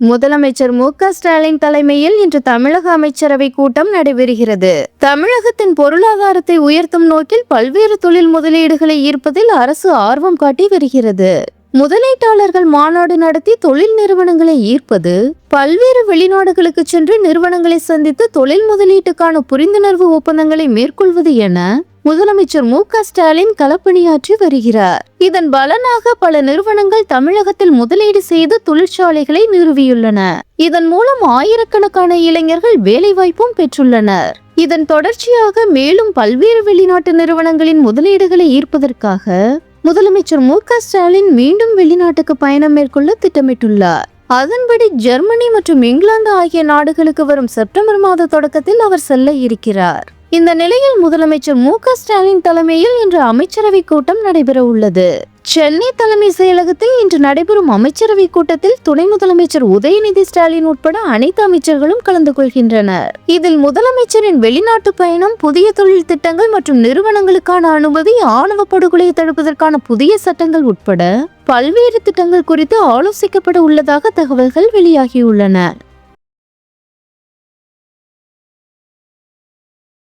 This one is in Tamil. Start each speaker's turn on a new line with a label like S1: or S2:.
S1: முதலமைச்சர் மு.க.ஸ்டாலின் தலைமையில் இன்று தமிழக அமைச்சரவை கூட்டம் நடைபெறுகிறது. தமிழகத்தின் பொருளாதாரத்தை உயர்த்தும் நோக்கில் பல்வேறு தொழில் முதலீடுகளை ஈர்ப்பதில் அரசு ஆர்வம் காட்டி வருகிறது. முதலீட்டாளர்கள் மாநாடு நடத்தி தொழில் நிறுவனங்களை ஈர்ப்பது, பல்வேறு வெளிநாடுகளுக்கு சென்று நிறுவனங்களை சந்தித்து தொழில் முதலீட்டுக்கான புரிந்துணர்வு ஒப்பந்தங்களை மேற்கொள்வது என முதலமைச்சர் மு.க.ஸ்டாலின் களப்பணியாற்றி வருகிறார். இதன் பலனாக பல நிறுவனங்கள் தமிழகத்தில் முதலீடு செய்து தொழிற்சாலைகளை நிறுவியுள்ளன. இதன் மூலம் ஆயிரக்கணக்கான இளைஞர்கள் வேலைவாய்ப்பும் பெற்றுள்ளனர். இதன் தொடர்ச்சியாக மேலும் பல்வேறு வெளிநாட்டு நிறுவனங்களின் முதலீடுகளை ஈர்ப்பதற்காக முதலமைச்சர் மு.க.ஸ்டாலின் மீண்டும் வெளிநாட்டுக்கு பயணம் மேற்கொள்ள திட்டமிட்டுள்ளார். அதன்படி ஜெர்மனி மற்றும் இங்கிலாந்து ஆகிய நாடுகளுக்கு வரும் செப்டம்பர் மாத தொடக்கத்தில் அவர் செல்ல இருக்கிறார். இந்த நிலையில் முதலமைச்சர் மு.க.ஸ்டாலின் தலைமையில் இன்று அமைச்சரவை கூட்டம் நடைபெற உள்ளது. சென்னை தலைமை செயலகத்தில் இன்று நடைபெறும் அமைச்சரவை கூட்டத்தில் துணை முதலமைச்சர் உதயநிதி ஸ்டாலின் உட்பட அனைத்து அமைச்சர்களும் கலந்து கொள்கின்றனர். இதில் முதலமைச்சரின் வெளிநாட்டு பயணம், புதிய தொழில் திட்டங்கள் மற்றும் நிறுவனங்களுக்கான அனுமதி, ஆணவ படுகொலையை தடுப்பதற்கான புதிய சட்டங்கள் உட்பட பல்வேறு திட்டங்கள் குறித்து ஆலோசிக்கப்பட உள்ளதாக தகவல்கள் வெளியாகியுள்ளன.